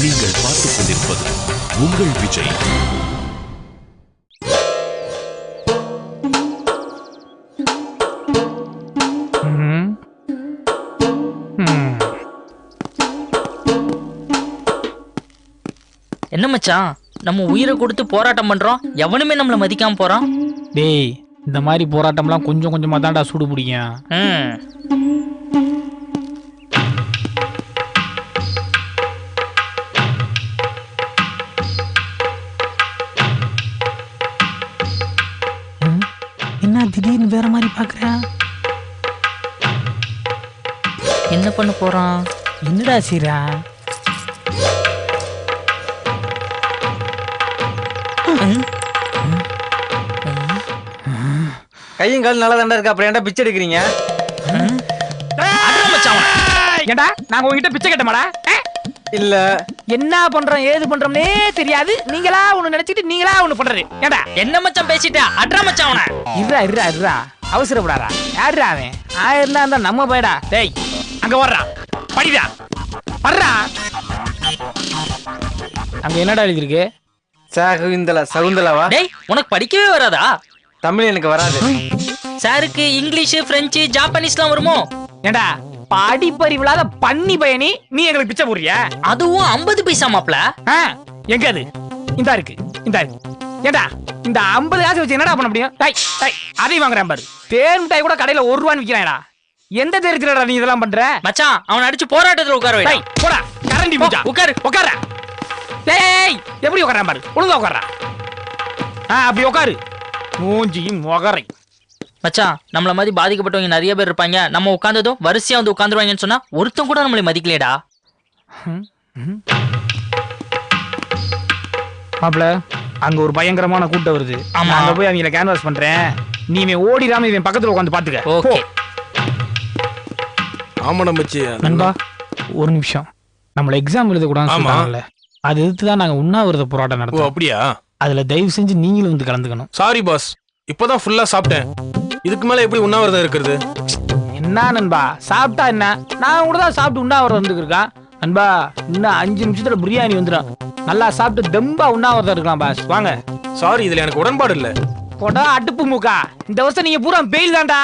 நீங்கள் பார்த்துக் கொண்டிருப்பது உங்கள் விஜய். என்ன மச்சான், நம்ம உயிரை கொடுத்து போராட்டம் பண்றோம், எவனுமே நம்மள மதிக்காம போறான். டேய், இந்த மாதிரி போராட்டம்லாம் கொஞ்சம் கொஞ்சமா தான்டா சூடு பிடிக்கும். என்ன திடீர்னு வேற மாதிரி பாக்குறேன்? என்ன பண்ண போறான்? என்னடா சீரா? கையும் கால் நல்லா தாண்டா இருக்கு, அப்புறம் ஏன்டா பிச்சை எடுக்கிறீங்க? ஏண்டா நாங்க உங்ககிட்ட பிச்சை கேட்டமாடா? இல்ல. என்ன பண்றோம் ஏது பண்றோம்னே தெரியாது, நீங்களா ஒண்ணு நினைச்சிட்டு நீங்களா ஒண்ணு பண்றது. ஏண்டா என்ன மச்சான் பேசிட்ட? அட்ரா மச்சான் அவன. இருடா அவசரப்படாதா. யாருடா அவன்? ஆயிருந்தா இருந்தா நம்ம போயடா. டேய் அங்க வர்றா, படிடா, வர்றா. அங்க என்னடா எழுதிருக்கு? சகுந்தலாவா? டேய், உனக்கு படிக்கவே வராதா? தமிழ் எனக்கு வராது. சாருக்கு இங்கிலீஷ், பிரெஞ்சு, ஜாப்பனீஸ்லாம் வருமோ? ஏண்டா படிப்பறிவில்லாத பண்ணி பயணி, நீ எங்களுக்கு பிச்சை போடுறியா? அதுவும் 50 பைசா மாப்ள. எங்க அது? இந்தா இருக்கு. ஏண்டா இந்த 50 காசு வச்சு என்னடா பண்ண முடியும்? அதை வாங்குறேன் பாரு. தேன் மிட்டாய் கூட கடையில 1 ரூபான்னு விக்கிறான்டா. எந்த தெரிஞ்சுடா நீ இதெல்லாம் பண்ற? மச்சான், அவன் அடிச்சு போராட்டத்துல உட்கார வை. போடா கரண்டி பூஜா. உட்கார. டேய் எப்படி உட்காரான் பாரு, ஒழுங்கா உட்காரா. அப்படி உட்காரு. மூஞ்சியும் முகரை. மச்சான், நம்மள மாதிரி பாதிக்கப்பட்டவங்க நிறைய பேர் இருப்பாங்க. நம்ம உட்கார்ந்ததும் வரிசையா வந்து உட்கார்ந்துருவாங்கன்னு சொன்னா ஒருத்தன் கூட நம்மளை மதிக்கலையடா. மாப்ள, அங்க ஒரு பயங்கரமான கூட்டம் வருது. அங்க போய் அவங்கள கேன்வாஸ் பண்றேன். நீ ஓடிடாம இவன் பக்கத்துல உட்காந்து பாத்துக்க. ஓகே. ஆமாடா மச்சி. நண்பா ஒரு நிமிஷம். நம்மள எக்ஸாம் எழுத கூடாதுன்னு சொன்னாங்கல்ல, அது எதிர்த்து தான் நாங்க உண்ணாவிரத போராட்டம் நடத்தோம். அப்படியா? அதுல தயவு செஞ்சு நீங்களும் வந்து கலந்துக்கணும். சாரி பாஸ், இப்பதான் ஃபுல்லா சாப்பிட்டேன். இதுக்கு மேல எப்படி உண்ணாவிரதம் இருக்கிறது? என்ன நண்பா, சாப்பிட்டா என்ன? நான் கூட தான் சாப்பிட்டு உண்ணாவிரதம் இருந்துருக்கான். நண்பா இன்னும் 5 நிமிஷத்துல பிரியாணி வந்துடும். நல்லா சாப்பிட்டு தெம்பா உண்ணாவிரதம் இருக்கலாம் பாஸ். வாங்க. சாரி, இதுல எனக்கு உடன்பாடு இல்ல. போடா அடுப்பு மூக்கா, இந்த வருஷம் நீங்க பூரா பெயில் தான்டா.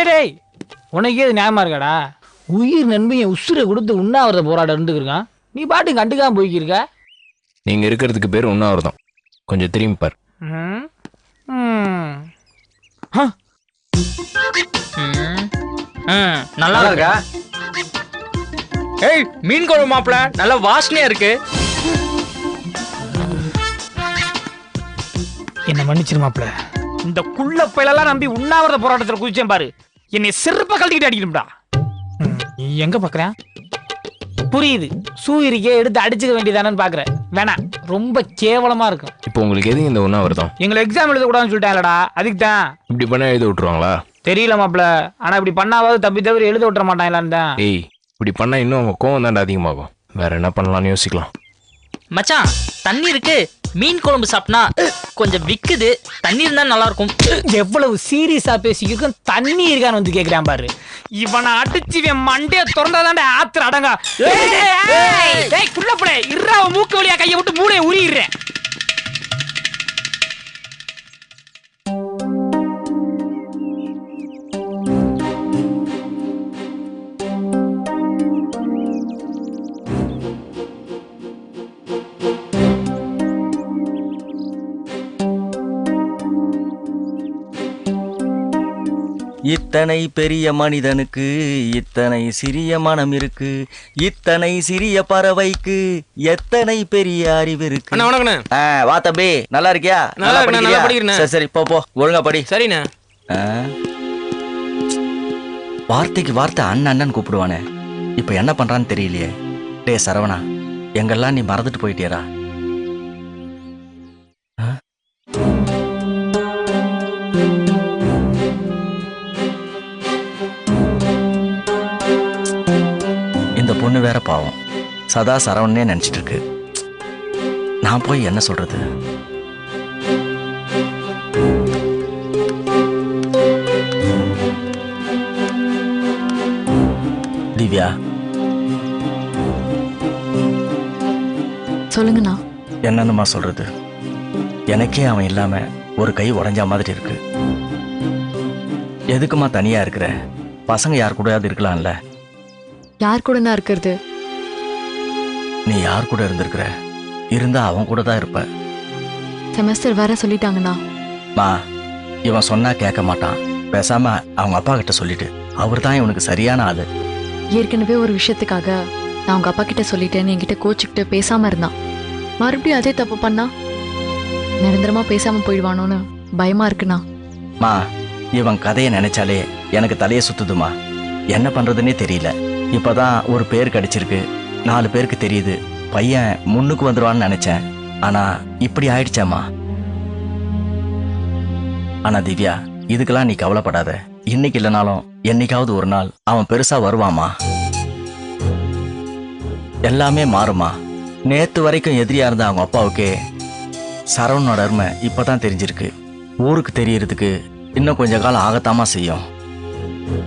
டேய், உனக்கே இது நியாயமா இருக்காடா? உயிர் நண்பையும் உசுரை கொடுத்து உண்ணாவிரத போராட்டம் இருந்துருக்கான். நீ பாட்டு கண்டுக்காம போய்க்கிருக்க. நீங்க இருக்கிறதுக்கு பேர் உண்ணாவிரதம். கொஞ்சம் திரும்பி பார். நல்லா இருக்கா? ஏய், மீன் குழம்பு மாப்ள, நல்ல வாசனையா இருக்கு. என்ன மன்னிச்சிரு மாப்ள. இந்த குள்ள பயலெல்லாம் நம்பி உண்ணாவிரத போராட்டத்துல குதிச்சேன் பாரு. என்னை செருப்ப கழட்டிக்கிட்டு அடிக்கணும்டா. எங்க பாக்குறேன்? புரியுது, சூரியரிக்கே எடுத்து அடிச்சுக்க வேண்டியதானு பாக்குறேன். வேணாம், ரொம்ப கேவலமா இருக்கும். இப்போ உங்களுக்கு எது இந்த உண்ணாவிரதம்? எங்களை எக்ஸாம் எழுத கூடாதுன்னு சொல்லிட்டாங்கடா, அதுக்கு தான். இப்படி பண்ண எழுத விட்டுருவாங்களா? தெரியல மாப்ள, ஆனா இப்படி பண்ணாவது தவிர எழுத விட்டுற மாட்டாங்களான்னு தான். ஏய், இப்படி பண்ணா இன்னும் அவங்க கோவம் தாண்டா அதிகமாகும். வேற என்ன பண்ணலாம்னு யோசிக்கலாம். மச்சான், தண்ணி இருக்கு. மீன் குழம்பு சாப்பிட்டா கொஞ்சம் விக்குது. தண்ணி இருந்தா நல்லா இருக்கும். எவ்வளவு சீரியஸா பேசிக்கும். தண்ணி இருக்கான்னு வந்து கேக்குறான் பாரு. இவனை அடிச்சு மண்டைய திறந்தாதான்டா ஆத்திர அடங்கா. குள்ளப்படே இருறா, மூக்கு வழியா கையை விட்டு மூளையை உரியிடுறேன். இத்தனை பெரிய மனிதனுக்கு இத்தனை சிறிய மனம் இருக்கு, இத்தனை சிறிய பறவைக்கு எத்தனை பெரிய அறிவு இருக்கு. வா தம்பி, நல்லா இருக்கியா? சரி போ ஒழுங்கா படி. சரிண்ணா. வார்த்தைக்கு வார்த்தை அண்ணன் கூப்பிடுவானே, இப்ப என்ன பண்றான்னு தெரியலையே. டே சரவணா, எங்கெல்லாம் நீ மறந்துட்டு போயிட்டியரா? பொண்ணு வேற பாவம் சதா சரவணனே நினைச்சிட்டு இருக்கு. நான் போய் என்ன சொல்றது? திவ்யா, சொல்லுங்கண்ணா. என்னன்னுமா சொல்றது? எனக்கே அவன் இல்லாம ஒரு கை உடைஞ்ச மாதிரி இருக்கு. எதுக்குமா தனியா இருக்கிற? பசங்க யார் கூடயாவது இருக்கலாம்ல? யார் கூடனா இருக்கிறது? நீ யார் கூட இருந்திருக்கிற? இருந்தா அவன் கூட தான் இருப்ப. செமஸ்டர் வேற சொல்லிட்டாங்கண்ணா. மா, இவன் சொன்னா கேட்க மாட்டான். பேசாம அவங்க அப்பா கிட்ட சொல்லிட்டு. அவர் தான் இவனுக்கு சரியான ஆளு. ஏற்கனவே ஒரு விஷயத்துக்காக நான் உங்க அப்பா கிட்ட சொல்லிட்டேன்னு என்கிட்ட கோச்சுக்கிட்டு பேசாம இருந்தான். மறுபடியும் அதே தப்பு பண்ணா நிரந்தரமா பேசாம போயிடுவானோன்னு பயமா இருக்குண்ணா. மா, இவன் கதையை நினைச்சாலே எனக்கு தலையை சுத்துதுமா. என்ன பண்றதுன்னே தெரியல. இப்பதான் ஒரு பேர் கிடைச்சிருக்கு, 4 பேருக்கு தெரியுது. பையன் முன்னுக்கு வந்துருவான்னு நினைச்சேன். ஆனா இப்படி ஆயிடுச்சாமா. ஆனா திவ்யா, இதுக்கெல்லாம் நீ கவலைப்படாத. இன்னைக்கு இல்லைனாலும் என்னைக்காவது ஒரு நாள் அவன் பெருசா வருவாமா. எல்லாமே மாறுமா. நேத்து வரைக்கும் எதிரியா இருந்த அவங்க அப்பாவுக்கே சரவணனோட அருமை இப்பதான் தெரிஞ்சிருக்கு. ஊருக்கு தெரியறதுக்கு இன்னும் கொஞ்ச காலம் ஆகத்தாமா செய்யும்.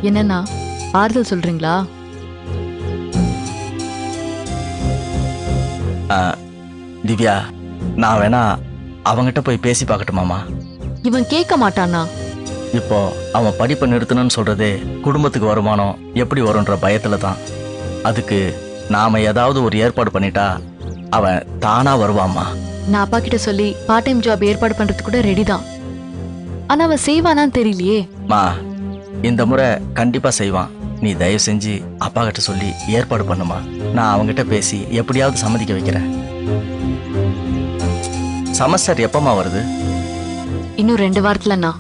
என்னண்ணா ஆறுதல் சொல்றீங்களா? திவ்யா, நான் வேணா அவங்கிட்ட போய் பேசி பார்க்கட்டுமாமா? இவன் கேட்க மாட்டானா? இப்போ அவன் படிப்பை நிறுத்தணும்னு சொல்றதே குடும்பத்துக்கு வருமானம் எப்படி வரும்ன்ற பயத்துல தான். அதுக்கு நாம ஏதாவது ஒரு ஏற்பாடு பண்ணிட்டா அவன் தானா வருவாமா. நான் அப்பா கிட்ட சொல்லி பார்ட் டைம் ஜாப் ஏற்பாடு பண்றது கூட ரெடி தான். ஆனா அவன் செய்வானான்னு தெரியலையே. மா, இந்த முறை கண்டிப்பா செய்வான். நீ தயவு செஞ்சு அப்பா கிட்ட சொல்லி ஏற்பாடு பண்ணுமா. நான் அவங்கிட்ட பேசி எப்படியாவது சம்மதிக்க வைக்கிறேன். செமஸ்டர் எப்பமா வருது? இன்னும் 2 வாரத்துலண்ணா.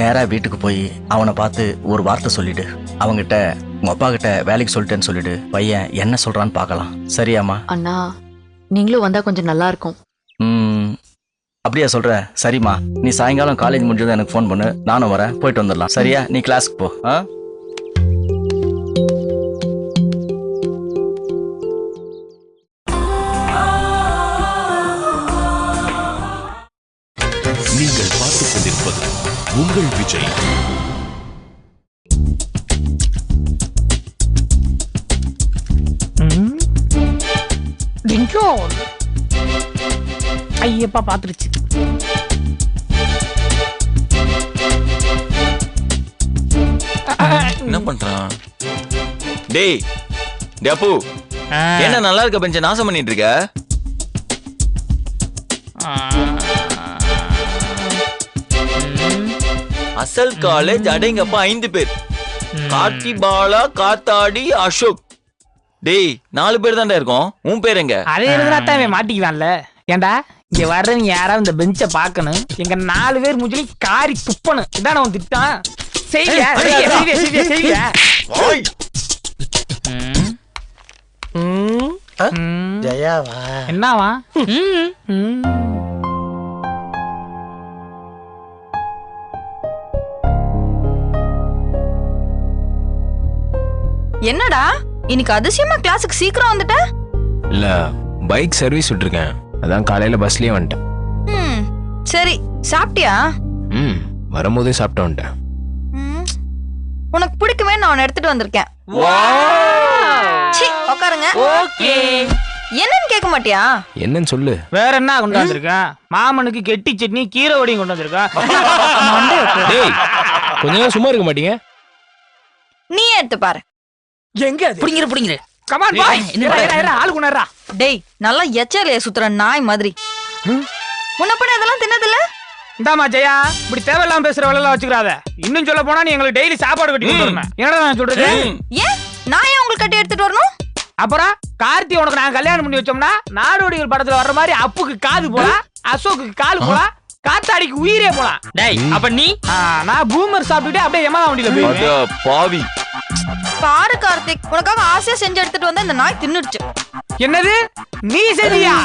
நேரா வீட்டுக்கு போய் அவனை பார்த்து ஒரு வார்த்தை சொல்லிடு. அவங்கிட்ட உங்க அப்பா கிட்ட வேலைக்கு சொல்லிட்டேன்னு சொல்லிடு. பையன் என்ன சொல்றான்னு பார்க்கலாம். சரியாமா? அண்ணா, நீங்களும் வந்தா கொஞ்சம் நல்லா இருக்கும். அப்படியா சொல்ற? சரிம்மா, நீ சாயங்காலம் காலேஜ் முடிஞ்சதும் எனக்கு ஃபோன் பண்ணு. நானும் வரேன், போயிட்டு வந்துடலாம். சரியா? நீ கிளாஸ்க்கு போ. நீங்கள் பார்த்துக் கொண்டிருப்பது உங்கள் விஜய். ஐயப்பா பாத்துருச்சு. என்ன பண்றான்? டேய் டேப்பு, என்ன நல்லா இருக்க பெஞ்ச நாசம் பண்ணிட்டு இருக்க? அசல் காலேஜ் அடைங்கப்பா 5 பேர். கார்த்தி, பாலா, காத்தாடி, அசோக். டேய் 4 பேர் தான்டா இருக்கோம். உன் பேர் எங்க? அதே இருந்தா மாட்டிக்குவான்ல. ஏண்டா இங்க வர்றவங்க யாராவது இந்த பெஞ்ச பாக்கணும். எங்க 4 பேர் மூஞ்சிலி காரி துப்பணும். இதான அவன் திட்டம். செய்ய ஜெயாவா? என்னவா? என்னடா இன்னைக்கு அதிசயமா கிளாஸுக்கு சீக்கிரம் வந்துட்ட? இல்ல, பைக் சர்வீஸ் விட்டுருக்கேன். அதான் காலையில பஸ்லயே வந்துட்டேன். சரி, சாப்பிட்டியா? வரும்போதே சாப்பிட்டு வந்துட்டேன். உனக்கு பிடிக்குமே நான் உன்னை எடுத்துட்டு வந்திருக்கேன். உட்காருங்க. ஓகே. என்னன்னு கேட்க மாட்டியா? என்னன்னு சொல்லு. வேற என்ன கொண்டு வந்திருக்கேன்? மாமனுக்கு கெட்டி சட்னி கீரை வடியும் கொண்டு வந்திருக்கேன். டேய், கொஞ்ச நேரம் சும்மா இருக்க மாட்டீங்க? நீ எடுத்து பாரு. எங்க அது? புடிங்கிரு. Come on boy. ஆளு குணறா. டேய், நல்லா எச்சலைய சுத்துற நாய் மாதிரி. உன்ன பண்ண இதெல்லாம் தின்னதில்ல? இந்தாமா ஜெயா, இப்படி தேவையில்லாம பேசுற வேலை எல்லாம் வச்சுக்கிறாத. இன்னும் சொல்ல போனா நீ எங்களுக்கு டெய்லி சாப்பாடு கட்டி கொண்டு வரணும். என்னடா நான் சொல்றது? ஏன் நான் ஏன் உங்களுக்கு கட்டி எடுத்துட்டு வரணும்? அப்புறம் கார்த்தி உனக்கு நான் கல்யாணம் பண்ணி வச்சோம்னா நாடோடிகள் படத்துல வர்ற மாதிரி அப்புக்கு காது போலாம், அசோக்கு காலு போலாம், காத்தாடிக்கு உயிரே போலாம். டேய், அப்ப நீ? நான் பூமர் சாப்பிட்டுட்டு அப்படியே யமகா வண்டியில போயிடுவேன். பாவி. பாரு கார்த்திக், உனக்காக ஆசையா செஞ்சு எடுத்துட்டு வந்தா இந்த நாய் தின்னுடுச்சு. என்னது? நீ செஞ்சியா?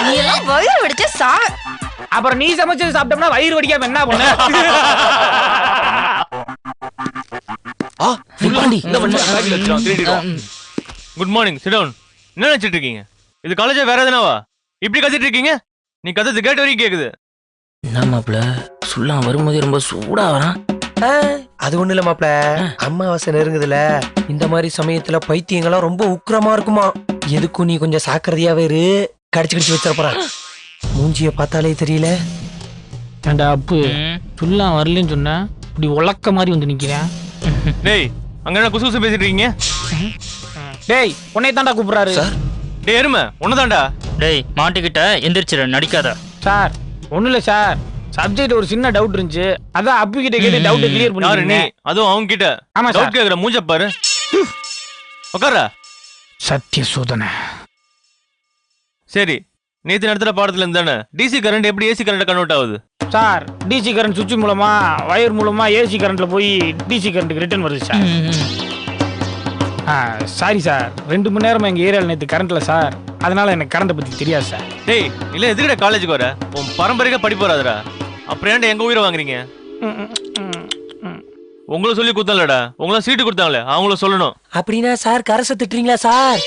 நீ எல்லாம் வயிறு வெடிச்ச சாவ. அப்புறம் நீ சமைச்சது சாப்பிட்டோம்னா வயிறு வடிக்காம என்ன பண்ண? Good morning, sit down. என்ன நினைச்சிட்டு இருக்கீங்க? இது காலேஜா வேற எதுனாவா? இப்படி கத்திட்டு இருக்கீங்க? நீ கத்தது கேட்ட வரைக்கும் கேக்குது. என்ன மாப்பிள சொல்லாம் வரும்போது ரொம்ப சூடா வரான். அது ஒண்ணு இல்ல மாப்ள, அம்மாவாசை நெருங்குதுல, இந்த மாதிரி சமயத்துல பைத்தியங்கள்லாம் ரொம்ப உக்கிரமா இருக்குமா. எதுக்கும் நீ கொஞ்சம் சாக்கிரதையாவே இரு, கடிச்சு வச்சிட போறான். மூஞ்சிய பார்த்தாலே தெரியல. ஏண்டா அப்பு சொல்லலாம் வரலன்னு சொன்னா இப்படி உலக்க மாதிரி வந்து நிக்கிறேன். டேய், அங்க என்ன குசு குசு பேசிட்டு இருக்கீங்க? டேய் உன்னை தான்டா கூப்பிடுறாரு. டேய் எருமை, உன்னதான்டா. டேய் மாட்டிக்கிட்ட எந்திரிச்சிரு, நடிக்காத. சார் ஒண்ணும் இல்ல சார், சப்ஜெக்ட் ஒரு சின்ன டவுட் இருந்துச்சு, அதான் அப்பு கிட்ட கேட்டு டவுட் கிளியர் யாரு நீ? பண்ணி. அதுவும் அவங்க கிட்ட ஆமா டவுட் சார். கேக்குற மூஞ்ச பாரு. உட்கார்றா. சத்திய சோதனை. சரி, நேத்து நடத்துற பாடத்துல இருந்தானே டிசி கரண்ட் எப்படி ஏசி கரண்ட் கன்வெர்ட் ஆகுது? சார் டிசி கரண்ட் சுவிட்ச் மூலமா வயர் மூலமா ஏசி கரண்ட்ல போய் டிசி கரண்ட்டுக்கு ரிட்டர்ன் வருது சார். சாரி சார், 2 மணி நேரமா எங்க ஏரியாவில் நேற்று கரண்ட்ல சார், அதனால எனக்கு கரண்ட்டை பத்தி தெரியாது சார். டேய், இல்ல எதுக்குடா காலேஜுக்கு வர? உன் பரம்பரைக்கா படிப்பு வராதுடா. அப்புறம் ஏன்டா எங்க உயிரை வாங்குறீங்க? உங்களை சொல்லி குத்தலடா, உங்களை சீட்டு கொடுத்தாங்களே அவங்கள சொல்லணும். அப்படின்னா சார் கரச திட்டுறீங்களா சார்?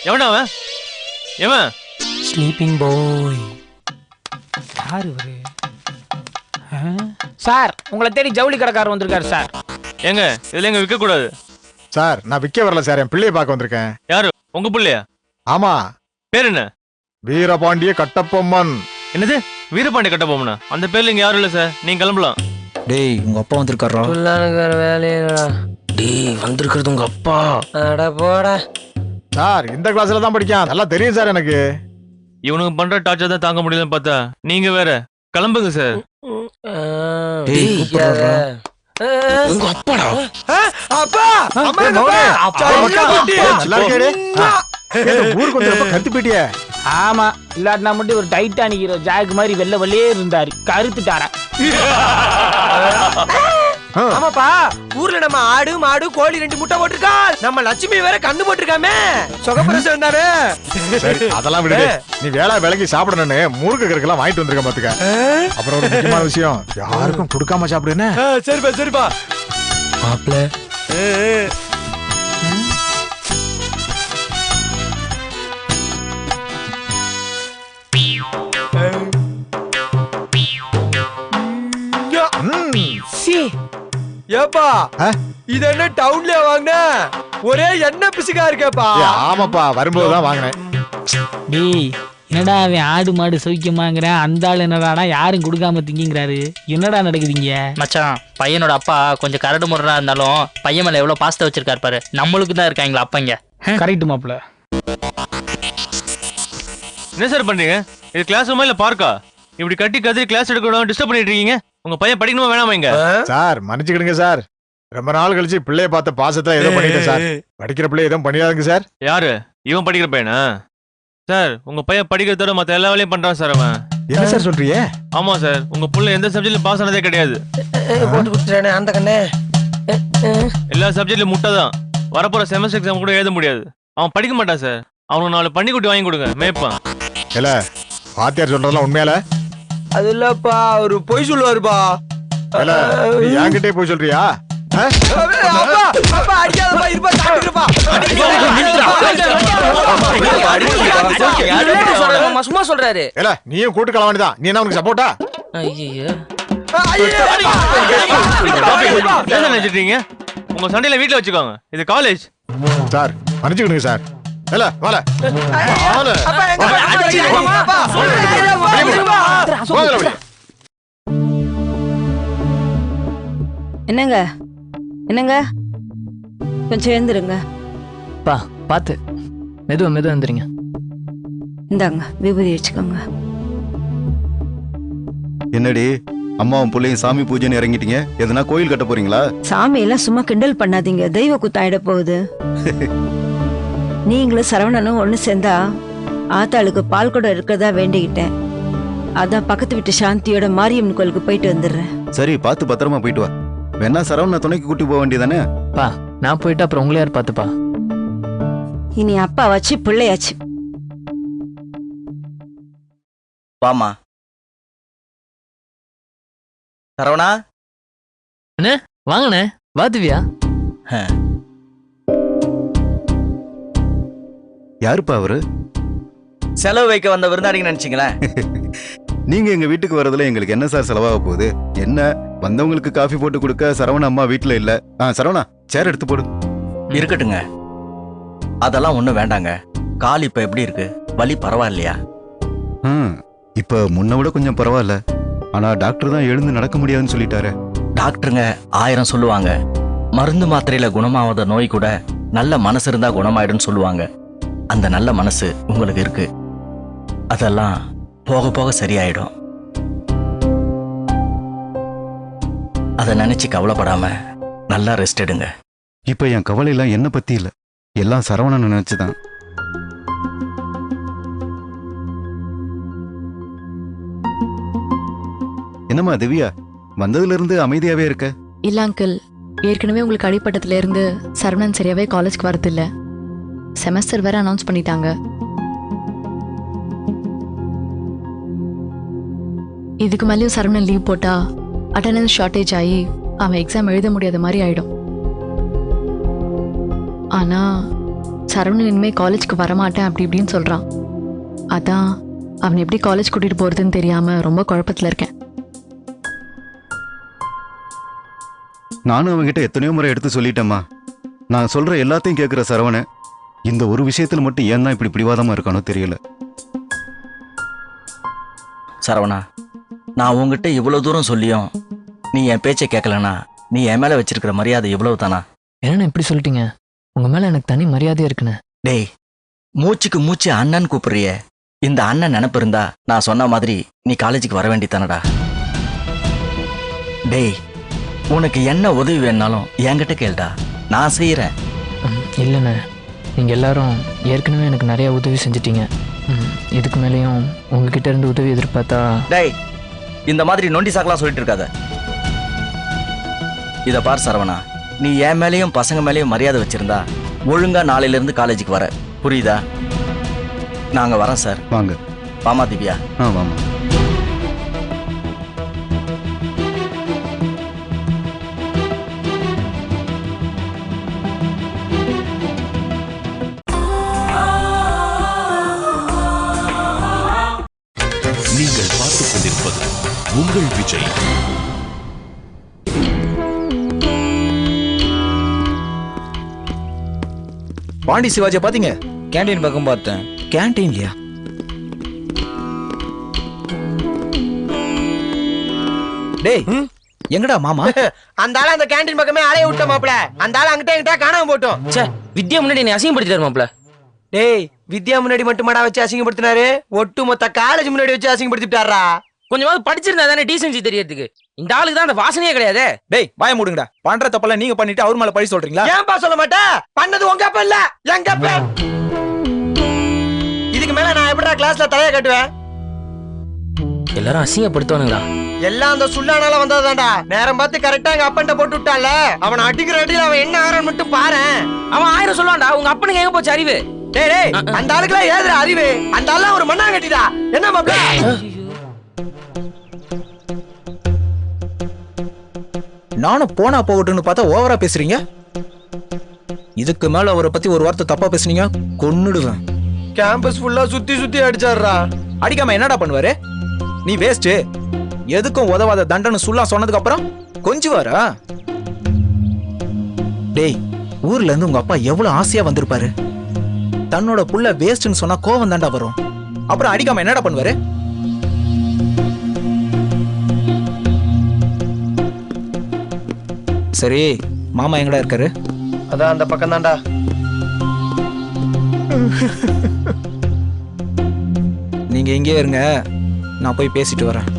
எவனா அவன்? எவன்? ஸ்லீப்பிங் பாய். யாரு இவரு? சார் உங்களை தேடி ஜவுளி கடைக்காரர் வந்திருக்காரு சார். ஏங்க இதுல எங்க விற்க கூடாது சார். நான் விற்க வரல சார், என் பிள்ளையை பார்க்க வந்திருக்கேன். யாரு? உங்க பிள்ளையா? ஆமா. பேர் என்ன? வீரபாண்டிய கட்டப்பொம்மன். என்னது வீரபாண்டிய கட்டபொம்மனா? அந்த பேர்ல இங்க யாரும் இல்ல சார், நீங்க கிளம்பலாம். டேய் உங்க அப்பா வந்திருக்காரா? சொல்லானுக்கு வேலையா? டேய் வந்திருக்கிறது உங்க அப்பா. அட போடா. சார் இந்த கிளாஸ்ல தான் படிக்கான், நல்லா தெரியும் சார் எனக்கு. இவனுக்கு பண்ற டார்ச்சர் தான் தாங்க முடியலன்னு பார்த்தா நீங்க வேற. கிளம்புங்க சார். டேய் கூப்பிடுறா. உங்க அப்பாடா. அப்பா அம்மா நல்லா இருக்கேடே. ஊருக்கு வந்து கத்து போயிட்டியே. ஆமா, இல்லாட்டினா மட்டும் ஒரு டைட்டானிக் ஹீரோ ஜாக் மாதிரி வெள்ளை வெள்ளையே இருந்தாரு, கருத்துட்டாரா. ஆமாப்பா, ஊர்ல நம்ம ஆடு மாடு கோழி 2 முட்டை போட்டிருக்கா. நம்ம லட்சுமி வேற கண்ணு போட்டிருக்காமே. சொகப்பிரசம் வந்தாரு. சரி அதெல்லாம் விடுது. நீ வேலை விலகி சாப்பிடணும்னு முறுக்கு கருக்கெல்லாம் வாங்கிட்டு வந்திருக்க பாத்துக்க. அப்புறம் ஒரு முக்கியமான விஷயம், யாருக்கும் கொடுக்காம சாப்பிடுன்னு. சரிப்பா சரிப்பா. மாப்பிள ஏப்பா இது என்ன டவுன்ல வாங்கின? ஒரே எண்ணெய் பிசுக்கா இருக்கேப்பா. ஆமாப்பா, வரும்போதுதான் வாங்கினேன். டேய் என்னடா அவன் ஆடு மாடு சௌக்கியமாங்கிறேன், அந்த ஆள் என்னடா யாரும் கொடுக்காம திங்கிங்கிறாரு. என்னடா நடக்குதுங்க? மச்சான், பையனோட அப்பா கொஞ்சம் கரடு முரடா இருந்தாலும் பையன் மேல எவ்வளவு பாசத்தை வச்சிருக்காரு பாரு. நம்மளுக்கு தான் இருக்காங்களா அப்பங்க. கரெக்ட் மாப்பிள. என்ன சார் பண்றீங்க? இது கிளாஸ் ரூமா இல்ல பார்க்கா? இப்படி கட்டி கதறி கிளாஸ் எடுக்கணும் டிஸ்டர்ப் பண்ணிட்டு இருக்கீங்க. உங்க பையன் படிக்கணுமா வேணாமா? இங்க சார் மன்னிச்சுக்கிடுங்க சார், ரொம்ப நாள் கழிச்சு பிள்ளைய பார்த்த பாசத்தை ஏதோ பண்ணிட்டேன் சார். படிக்கிற பிள்ளை எதுவும் பண்ணிடாதுங்க சார். யாரு இவன்? படிக்கிற பையனா சார்? உங்க பையன் படிக்கிறதோட மத்த எல்லா வேலையும் பண்றான் சார் அவன். என்ன சார் சொல்றீங்க? ஆமா சார், உங்க புள்ள எந்த சப்ஜெக்ட்ல பாஸ் ஆனதே கிடையாது. போட்டு கொடுத்துறானே அந்த கண்ணே. எல்லா சப்ஜெக்ட்லயும் முட்டை தான். வரப்போற செமஸ்டர் எக்ஸாம் கூட எழுத முடியாது. அவன் படிக்க மாட்டான் சார். அவனுக்கு 4 பன்னிக்குட்டி வாங்கி கொடுங்க, மேய்ப்பான். இல்ல வாத்தியார் சொல்றதெல்லாம் உண்மையால? அது இல்லப்பா, ஒரு பொய் சொல்லுவாருப்பா. இல்ல நீ என்கிட்டே போய் சொல்றியா? அப்பா அப்பா அடிக்காதப்பா, இருப்பா தாண்டிருப்பா. சும்மா சொல்றாரு. இல்ல நீயும் கூட்டு கலவாணிதான், நீ என்ன உனக்கு சப்போர்ட்டா? ஐயோ என்ன நினைச்சிட்டீங்க? உங்க சண்டையில வீட்டுல வச்சுக்கோங்க, இது காலேஜ். Sir மன்னிச்சுக்கிடுங்க sir. இல்ல வால என்னங்க என்னங்க கொஞ்சம் எழுந்துருங்க. பா பாத்து மெதுவா மெதுவா வந்துருங்க. இந்தாங்க விபூதி வச்சுக்கோங்க. என்னடி அம்மாவும் பிள்ளையும் சாமி பூஜைன்னு இறங்கிட்டீங்க? எதுனா கோயில் கட்ட போறீங்களா? சாமி எல்லாம் சும்மா கிண்டல் பண்ணாதீங்க, தெய்வ குத்தாயிட போகுது. நீங்களும் சரவணனும் ஒண்ணு சேர்ந்தா ஆத்தாளுக்கு பால் கூட இருக்கதா வேண்டிக்கிட்டேன். அதான் பக்கத்து வீட்டு சாந்தியோட மாரியம்மன் கோயிலுக்கு போயிட்டு வந்துடுறேன். சரி பார்த்து பத்திரமா போயிட்டு வா. வேணா சரவண துணைக்கு கூட்டி போக வேண்டியதானே? பா நான் போயிட்டு அப்புறம் உங்களை யார் பாத்துப்பா? இனி அப்பா வச்சு பிள்ளையாச்சு. வாமா சரவணா. வாங்கண்ணே வா திவ்யா. யாருப்பா அவரு? செலவு வைக்க வந்த விருந்தாடிங்க நினைச்சீங்களேன். நீங்க எங்க வீட்டுக்கு வரதுல எங்களுக்கு என்ன சார் செலவாக போகுது? என்ன வந்தவங்களுக்கு காஃபி போட்டு கொடுக்க சரவண அம்மா வீட்டுல இல்ல. சரவணா சேர் எடுத்து போடு. இருக்கட்டுங்க, அதெல்லாம் ஒண்ணும் வேண்டாங்க. கால் இப்ப எப்படி இருக்கு? வலி பரவாயில்லையா? இப்ப முன்ன விட கொஞ்சம் பரவாயில்ல. ஆனா டாக்டர் தான் எழுந்து நடக்க முடியாதுன்னு சொல்லிட்டாரு. டாக்டருங்க 1000 சொல்லுவாங்க. மருந்து மாத்திரையில குணமாவாத நோய் கூட நல்ல மனசு இருந்தா குணமாயிடும்னு சொல்லுவாங்க. அந்த நல்ல மனசு உங்களுக்கு இருக்கு. அதெல்லாம் போக போக சரியாயிடும். அதை நினைச்சு கவலைப்படாம நல்லா ரெஸ்ட் எடுங்க. இப்ப என் கவலை எல்லாம் என்ன பத்தி இல்ல, எல்லாம் சரவணன் நினைச்சுதான். என்னம்மா திவ்யா, வந்ததுல இருந்து அமைதியாவே இருக்க? இல்ல அங்கிள், ஏற்கனவே உங்களுக்கு அடிப்பட்டதுல இருந்து சரவணன் சரியாவே காலேஜ்க்கு வரதில்ல. செமஸ்டர் வேற அனௌன்ஸ் பண்ணிட்டாங்க. இதுக்கு மேலேயும் சரவணன் லீவ் போட்டா அட்டெண்டன்ஸ் ஷார்டேஜ் ஆகி அவன் எக்ஸாம் எழுத முடியாத மாதிரி ஆயிடும். ஆனா சரவணன் இனிமே காலேஜ்க்கு வரமாட்டேன் அப்படி இப்படின்னு சொல்றான். அதான் அவன் எப்படி காலேஜ் கூட்டிட்டு போறதுன்னு தெரியாம ரொம்ப குழப்பத்துல இருக்கேன். நானும் அவன்கிட்ட எத்தனையோ முறை எடுத்து சொல்லிட்டேம்மா. நான் சொல்ற எல்லாத்தையும் கேட்கிற சரவணன் இந்த ஒரு விஷயத்துல மட்டும் ஏன் தான் இப்படி பிடிவாதமா இருக்கானோ தெரியல. சரவணா, நான் உங்ககிட்ட இவ்வளவு தூரம் சொல்லியும் நீ என் பேச்சை கேட்கலனா நீ என் மேல வச்சிருக்கிற மரியாதை இவ்வளவு தானா? என்ன இப்படி சொல்லிட்டீங்க? உங்க மேல எனக்கு தனி மரியாதையா இருக்குண்ணே. டேய், மூச்சுக்கு மூச்சு அண்ணன் கூப்பிடுறிய. இந்த அண்ணன் நினைப்பு இருந்தா நான் சொன்ன மாதிரி நீ காலேஜுக்கு வர வேண்டித்தானடா. டேய், உனக்கு என்ன உதவி வேணாலும் என்கிட்ட கேளுடா, நான் செய்யறேன். இல்லைண்ணே, நீங்கள் எல்லாரும் ஏற்கனவே எனக்கு நிறைய உதவி செஞ்சிட்டீங்க. இதுக்கு மேலேயும் உங்ககிட்ட இருந்து உதவி எதிர்பார்த்தா. டேய், இந்த மாதிரி நொண்டி சாக்கெல்லாம் சொல்லிட்டு இருக்காத. இத பார் சரவணா, நீ என் மேலேயும் பசங்க மேலேயும் மரியாதை வச்சிருந்தா ஒழுங்கா நாளையில இருந்து காலேஜுக்கு வர, புரியுதா? நாங்க வரோம் சார். வாங்க. வாமா திவ்யா. வாமா. நீங்கள் பார்த்துக் கொண்டிருப்பது உங்கள் விஜய். பாண்டி சிவாஜியை பாத்தீங்க? கேண்டீன் பக்கம் பார்த்தேன். கேண்டீன்லயா? டேய், எங்கடா மாமா? அந்த ஆள அந்த கேண்டீன் பக்கமே அலைய விட்ட மாப்ள. அந்த ஆள அங்கிட்ட எங்கிட்ட காணாம போட்டோம். ச்சே, வித்யா முன்னாடி நீ அசிங்கப்படுத்திட்டாரு மாப்ள. டேய், வித்யா முன்னாடி மட்டுமாடா வச்சு அசிங்கப்படுத்தினாரு? ஒட்டு மொத்த காலேஜ் முன்னாடி வச்சு அசிங்கப்படுத்திட்டாரா? கொஞ்சமாவது படிச்சிருந்தா தானே டீசென்சி தெரியறதுக்கு. இந்த ஆளுக்கு தான் அந்த வாசனையே கிடையாது. டேய், வாய மூடுங்கடா. பண்ற தப்பெல்லாம் நீங்க பண்ணிட்டு அவர் மேல பழி சொல்றீங்களா? ஏன்பா சொல்ல மாட்டே? பண்ணது உங்க அப்பா இல்ல, எங்க அப்பா. இதுக்கு மேல நான் எப்படிடா கிளாஸ்ல தலைய கட்டுவேன்? எல்லாரும் அசிங்கப்படுத்துவானுங்களா? எல்லாம் அந்த சுல்லானால வந்ததாண்டா. நேரம் பார்த்து கரெக்டா எங்க அப்பன்ட்ட போட்டு விட்டால. அவன் அடிக்கிற அடியில அவன் என்ன ஆறான்னு மட்டும் பாரு. அவன் 1000 சொல்லுவான்டா. உங்க அப்பனுக்கு எங்க போச்சு அறிவு? டேய் டேய், அந்த ஆளுக்குலாம் ஏதுடா அறிவு? அந்த ஆளு ஒரு மண்ணா கட்டிடா. என்ன மாப்ள? நானும் போனா போகட்டும்னு பார்த்தா ஓவரா பேசுறீங்க. இதுக்கு மேல அவரை பத்தி ஒரு வார்த்தை தப்பா பேசுனீங்க கொன்னுடுவேன். கேம்பஸ் ஃபுல்லா சுத்தி சுத்தி அடிச்சாருடா. அடிக்காம என்னடா பண்ணுவாரு? நீ வேஸ்ட். எதுக்கும் உதவாத தண்டனை சுல்லா சொன்னதுக்கு அப்புறம் கொஞ்சுவாரா? டேய், ஊர்ல இருந்து உங்க அப்பா எவ்வளவு ஆசையா வந்திருப்பாரு. தன்னோட புள்ள வேஸ்ட்னு சொன்னா கோவம் தாண்டா வரும். அப்புறம் அடிக்காம என்னடா பண்ணுவாரு? சரி, மாமா எங்கடா இருக்காரு? அதான் அந்த பக்கம் தான்டா. நீங்க இங்கே இருங்க, நான் போய் பேசிட்டு வரேன்.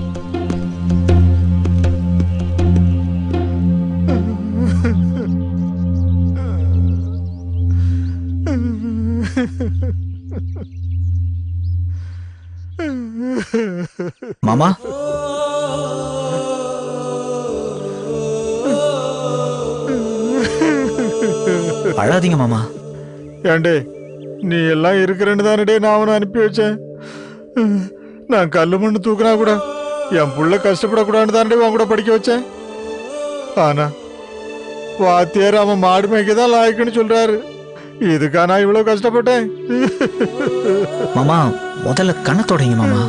மாமா, அழாதீங்க மாமா. ஏண்டே, நீ எல்லாம் இருக்கிறேன்னு தானே நான் அவனை அனுப்பி வச்சேன். நான் கல்லு மண்ணு தூக்குனா கூட என் புள்ள கஷ்டப்படக்கூடாதுன்னு தானே அவன் கூட படிக்க வச்சேன். ஆனா வாத்தியார் அவன் மாடு மேய்க்க தான் லாய்க்குன்னு சொல்றாரு. இதுக்கா நான் இவ்வளவு கஷ்டப்பட்டேன்? மாமா முதல்ல கண்ணை தொடங்க மாமா.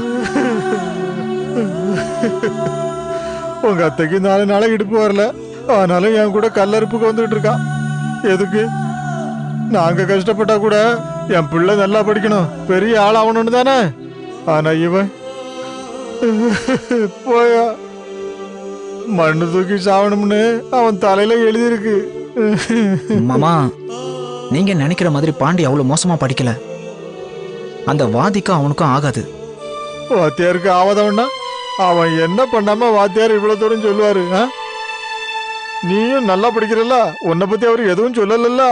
உங்க அத்தைக்கு 4 நாளா இடுப்பு வரல, ஆனாலும் என் கூட கல்லறுப்புக்கு வந்துட்டு இருக்கான். எதுக்கு? நாங்க கஷ்டப்பட்டா கூட என் பிள்ளை நல்லா படிக்கணும், பெரிய ஆள் ஆகணும்னு தானே. ஆனா இவன் போயா மண்ணு தூக்கி சாவணும்னு அவன் தலையில எழுதியிருக்கு. மாமா நீங்க நினைக்கிற மாதிரி பாண்டி அவ்வளவு மோசமா படிக்கல. அந்த வாதிக்கும் அவனுக்கும் ஆகாது. வாத்தியாருக்கு ஆவாதவன்னா அவன் என்ன பண்ணாம வாத்தியார் இவ்வளவு தூரம் சொல்லுவாரு? நீயும் நல்லா படிக்கிறல்ல, உன்னை பத்தி அவரு எதுவும் சொல்லல.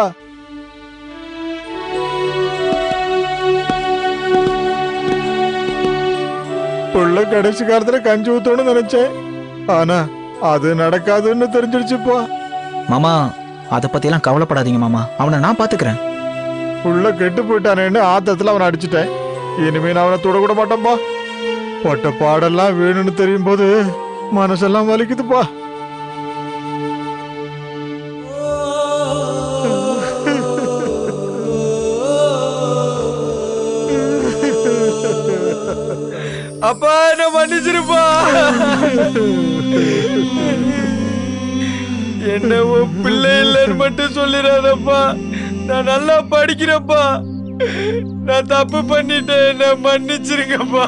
புள்ள கடைசி காலத்துல கஞ்சி ஊத்தணும்னு நினைச்சேன், ஆனா அது நடக்காதுன்னு தெரிஞ்சிடுச்சுப்பா. மாமா அதை பத்தி எல்லாம் கவலைப்படாதீங்க மாமா, அவனை நான் பாத்துக்கிறேன். புள்ள கெட்டு போயிட்டானேன்னு ஆத்தத்துல அவனை அடிச்சுட்டேன். இனிமே நான் அவனை தொடக்கூட மாட்டேன்பா. பட்ட பாடெல்லாம் வேணும்னு தெரியும் போது மனசெல்லாம் வலிக்குதுப்பா. அப்பா என்ன மன்னிச்சிருப்பா. என்ன உன் பிள்ளை இல்லைன்னு மட்டும் சொல்லிடாதப்பா. நான் நல்லா படிக்கிறப்பா. நான் தப்பு பண்ணிட்டேன், என்ன மன்னிச்சிருங்கப்பா.